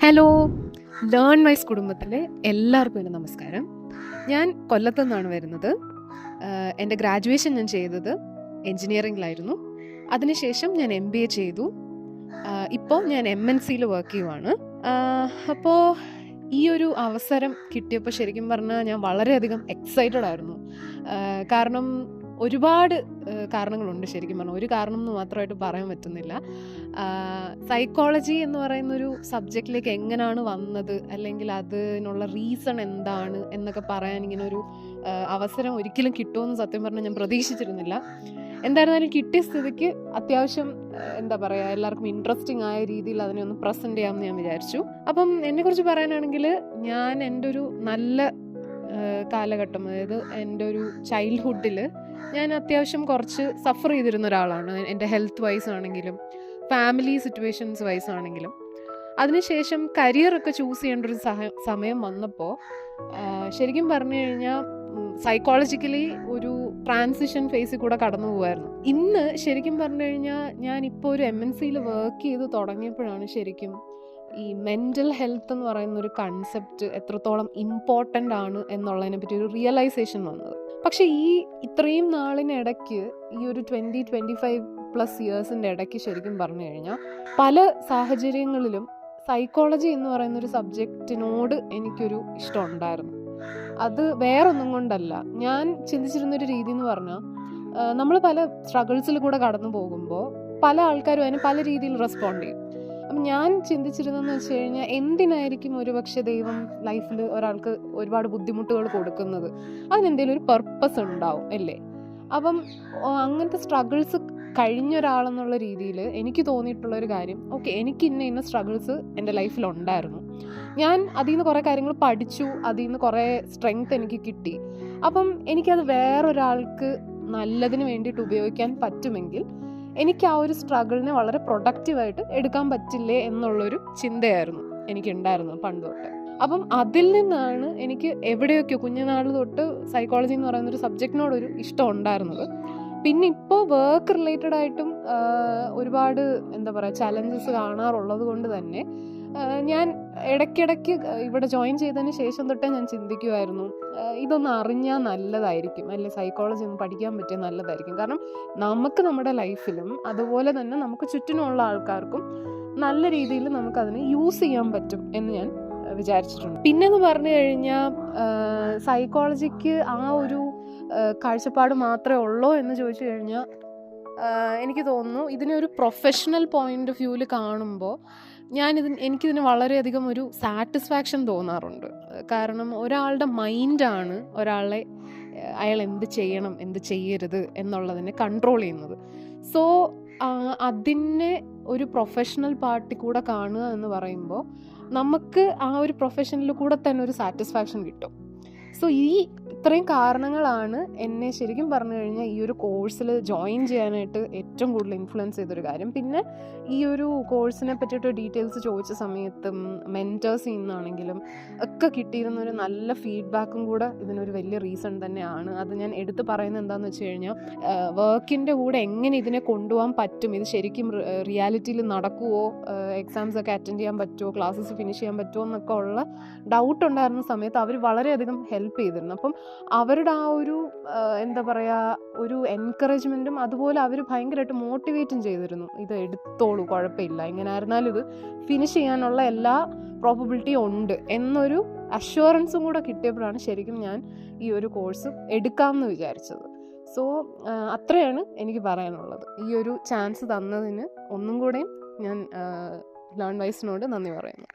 Hello, learn wise കുടുംബത്തിലെ എല്ലാവർക്കും എൻ്റെ നമസ്കാരം. ഞാൻ കൊല്ലത്തു നിന്നാണ് വരുന്നത്. എൻ്റെ ഗ്രാജുവേഷൻ ഞാൻ ചെയ്തത് എൻജിനീയറിംഗിലായിരുന്നു. അതിനുശേഷം ഞാൻ MBA ചെയ്തു. ഇപ്പോൾ ഞാൻ MNCയിൽ വർക്ക് ചെയ്യുവാണ്. അപ്പോൾ ഈ ഒരു അവസരം കിട്ടിയപ്പോൾ ശരിക്കും പറഞ്ഞാൽ ഞാൻ വളരെയധികം എക്സൈറ്റഡ് ആയിരുന്നു. കാരണം ഒരുപാട് കാരണങ്ങളുണ്ട്. ശരിക്കും പറഞ്ഞാൽ ഒരു കാരണം എന്ന് മാത്രമായിട്ട് പറയാൻ പറ്റുന്നില്ല. സൈക്കോളജി എന്ന് പറയുന്നൊരു സബ്ജക്റ്റിലേക്ക് എങ്ങനെയാണ് വന്നത്, അല്ലെങ്കിൽ അതിനുള്ള റീസൺ എന്താണ് എന്നൊക്കെ പറയാൻ ഇങ്ങനെ ഒരു അവസരം ഒരിക്കലും കിട്ടുമെന്ന് സത്യം പറഞ്ഞാൽ ഞാൻ പ്രതീക്ഷിച്ചിരുന്നില്ല. എന്തായിരുന്നാലും കിട്ടിയ സ്ഥിതിക്ക് അത്യാവശ്യം എന്താ പറയുക, എല്ലാവർക്കും ഇൻട്രസ്റ്റിംഗ് ആയ രീതിയിൽ അതിനെ ഒന്ന് പ്രസൻറ്റ് ചെയ്യാമെന്ന് ഞാൻ വിചാരിച്ചു. അപ്പം എന്നെക്കുറിച്ച് പറയാനാണെങ്കിൽ ഞാൻ എൻ്റെ ഒരു നല്ല കാലഘട്ടം, അതായത് എൻ്റെ ഒരു ചൈൽഡ്ഹുഡിൽ ഞാൻ അത്യാവശ്യം കുറച്ച് സഫർ ചെയ്തിരുന്ന ഒരാളാണ്. എൻ്റെ ഹെൽത്ത് വൈസ് ആണെങ്കിലും ഫാമിലി സിറ്റുവേഷൻസ് വൈസ് ആണെങ്കിലും. അതിനുശേഷം കരിയറൊക്കെ ചൂസ് ചെയ്യേണ്ട ഒരു സമയം വന്നപ്പോൾ ശരിക്കും പറഞ്ഞു കഴിഞ്ഞാൽ സൈക്കോളജിക്കലി ഒരു ട്രാൻസിഷൻ ഫേസിൽ കൂടെ കടന്നു പോകുമായിരുന്നു. ഇന്ന് ശരിക്കും പറഞ്ഞു കഴിഞ്ഞാൽ ഞാനിപ്പോൾ ഒരു MNCയിൽ വർക്ക് ചെയ്ത് തുടങ്ങിയപ്പോഴാണ് ശരിക്കും ഈ മെൻ്റൽ ഹെൽത്ത് എന്ന് പറയുന്ന ഒരു കൺസെപ്റ്റ് എത്രത്തോളം ഇമ്പോർട്ടൻ്റ് ആണ് എന്നുള്ളതിനെ പറ്റി ഒരു റിയലൈസേഷൻ വന്നത്. പക്ഷേ ഇത്രയും നാളിനിടയ്ക്ക് ഈ ഒരു 20-25+ ഇയേഴ്സിൻ്റെ ഇടയ്ക്ക് ശരിക്കും പറഞ്ഞു കഴിഞ്ഞാൽ പല സാഹചര്യങ്ങളിലും സൈക്കോളജി എന്ന് പറയുന്നൊരു സബ്ജക്റ്റിനോട് എനിക്കൊരു ഇഷ്ടം ഉണ്ടായിരുന്നു. അത് വേറൊന്നും കൊണ്ടല്ല. ഞാൻ ചിന്തിച്ചിരുന്നൊരു രീതി എന്ന് പറഞ്ഞാൽ നമ്മൾ പല സ്ട്രഗിൾസിൽ കൂടെ കടന്നു പോകുമ്പോൾ പല ആൾക്കാരും അതിന് പല രീതിയിൽ റെസ്പോണ്ട് ചെയ്യും. അപ്പം ഞാൻ ചിന്തിച്ചിരുന്നതെന്ന് വെച്ച് കഴിഞ്ഞാൽ എന്തിനായിരിക്കും ഒരുപക്ഷെ ദൈവം ലൈഫിൽ ഒരാൾക്ക് ഒരുപാട് ബുദ്ധിമുട്ടുകൾ കൊടുക്കുന്നത്? അതിനെന്തെങ്കിലും ഒരു പർപ്പസ് ഉണ്ടാവും അല്ലേ? അപ്പം അങ്ങനത്തെ സ്ട്രഗിൾസ് കഴിഞ്ഞ ഒരാളെന്നുള്ള രീതിയിൽ എനിക്ക് തോന്നിയിട്ടുള്ളൊരു കാര്യം, ഓക്കെ, എനിക്ക് ഇന്ന സ്ട്രഗിൾസ് എൻ്റെ ലൈഫിലുണ്ടായിരുന്നു, ഞാൻ അതിൽ നിന്ന് കുറേ കാര്യങ്ങൾ പഠിച്ചു, അതിൽ നിന്ന് കുറേ സ്ട്രെങ്ത് എനിക്ക് കിട്ടി. അപ്പം എനിക്കത് വേറൊരാൾക്ക് നല്ലതിന് വേണ്ടിയിട്ട് ഉപയോഗിക്കാൻ പറ്റുമെങ്കിൽ എനിക്ക് ആ ഒരു സ്ട്രഗിളിനെ വളരെ പ്രൊഡക്റ്റീവായിട്ട് എടുക്കാൻ പറ്റില്ലേ എന്നുള്ളൊരു ചിന്തയായിരുന്നു എനിക്കുണ്ടായിരുന്നത് പണ്ട് തൊട്ട്. അപ്പം അതിൽ നിന്നാണ് എനിക്ക് എവിടെയൊക്കെയോ കുഞ്ഞുനാൾ തൊട്ട് സൈക്കോളജി എന്ന് പറയുന്നൊരു സബ്ജക്റ്റിനോടൊരു ഇഷ്ടം ഉണ്ടായിരുന്നത്. പിന്നെ ഇപ്പോൾ വർക്ക് റിലേറ്റഡ് ആയിട്ടും ഒരുപാട് എന്താ പറയുക ചലഞ്ചസ് കാണാറുള്ളത് കൊണ്ട് തന്നെ ഞാൻ ഇടയ്ക്കിടയ്ക്ക് ഇവിടെ ജോയിൻ ചെയ്തതിന് ശേഷം തൊട്ടേ ഞാൻ ചിന്തിക്കുമായിരുന്നു, ഇതൊന്ന് അറിഞ്ഞാൽ നല്ലതായിരിക്കും, അല്ലെ സൈക്കോളജി ഒന്ന് പഠിക്കാൻ പറ്റിയാൽ നല്ലതായിരിക്കും. കാരണം നമുക്ക് നമ്മുടെ ലൈഫിലും അതുപോലെ തന്നെ നമുക്ക് ചുറ്റിനുള്ള ആൾക്കാർക്കും നല്ല രീതിയിൽ നമുക്കതിനെ യൂസ് ചെയ്യാൻ പറ്റും എന്ന് ഞാൻ വിചാരിച്ചിട്ടുണ്ട്. പിന്നെന്ന് പറഞ്ഞു കഴിഞ്ഞാൽ സൈക്കോളജിക്ക് ആ ഒരു കാഴ്ചപ്പാട് മാത്രമേ ഉള്ളൂ എന്ന് ചോദിച്ചു കഴിഞ്ഞാൽ എനിക്ക് തോന്നുന്നു ഇതിനെ ഒരു പ്രൊഫഷണൽ പോയിന്റ് ഓഫ് വ്യൂവിൽ കാണുമ്പോൾ എനിക്കിതിന് വളരെയധികം ഒരു സാറ്റിസ്ഫാക്ഷൻ തോന്നാറുണ്ട്. കാരണം ഒരാളുടെ മൈൻഡാണ് ഒരാളെ അയാൾ എന്ത് ചെയ്യണം എന്ത് ചെയ്യരുത് എന്നുള്ളതിനെ കൺട്രോൾ ചെയ്യുന്നത്. സോ അതിനെ ഒരു പ്രൊഫഷണൽ പാർട്ടി കൂടെ കാണുക എന്ന് പറയുമ്പോൾ നമുക്ക് ആ ഒരു പ്രൊഫഷനിൽ കൂടെ തന്നെ ഒരു സാറ്റിസ്ഫാക്ഷൻ കിട്ടും. സോ ഇത്രയും കാരണങ്ങളാണ് എന്നെ ശരിക്കും പറഞ്ഞു കഴിഞ്ഞാൽ ഈ ഒരു കോഴ്സിൽ ജോയിൻ ചെയ്യാനായിട്ട് ഏറ്റവും കൂടുതൽ ഇൻഫ്ലുവൻസ് ചെയ്തൊരു കാര്യം. പിന്നെ ഈ ഒരു കോഴ്സിനെ പറ്റിയിട്ട് ഡീറ്റെയിൽസ് ചോദിച്ച സമയത്തും മെൻറ്റേഴ്സിൽ നിന്നാണെങ്കിലും ഒക്കെ കിട്ടിയിരുന്ന ഒരു നല്ല ഫീഡ്ബാക്കും കൂടെ ഇതിനൊരു വലിയ റീസൺ തന്നെയാണ്. അത് ഞാൻ എടുത്ത് പറയുന്നത് എന്താണെന്ന് വെച്ച് കഴിഞ്ഞാൽ വർക്കിൻ്റെ കൂടെ എങ്ങനെ ഇതിനെ കൊണ്ടുപോകാൻ പറ്റും, ഇത് ശരിക്കും റിയാലിറ്റിയിൽ നടക്കുമോ, എക്സാംസ് ഒക്കെ അറ്റൻഡ് ചെയ്യാൻ പറ്റുമോ, ക്ലാസ്സസ് ഫിനിഷ് ചെയ്യാൻ പറ്റുമോ എന്നൊക്കെ ഉള്ള ഡൗട്ട് ഉണ്ടായിരുന്ന സമയത്ത് അവർ വളരെയധികം ഹെൽപ്പ് ചെയ്തിരുന്നു. അപ്പം അവരുടെ ആ ഒരു എന്താ പറയുക ഒരു എൻകറേജ്മെൻറ്റും അതുപോലെ അവർ ഭയങ്കരമായിട്ട് മോട്ടിവേറ്റും ചെയ്തിരുന്നു. ഇത് എടുത്തോളൂ, കുഴപ്പമില്ല, എങ്ങനെ ആയിരുന്നാലും ഇത് ഫിനിഷ് ചെയ്യാനുള്ള എല്ലാ പ്രോബബിലിറ്റിയും ഉണ്ട് എന്നൊരു അഷ്വറൻസും കൂടെ കിട്ടിയപ്പോഴാണ് ശരിക്കും ഞാൻ ഈ ഒരു കോഴ്സ് എടുക്കാമെന്ന് വിചാരിച്ചത്. സോ അത്രയാണ് എനിക്ക് പറയാനുള്ളത്. ഈ ഒരു ചാൻസ് തന്നതിന് ഒന്നും കൂടെയും ഞാൻ ലേൺ വൈസിനോട് നന്ദി പറയുന്നു.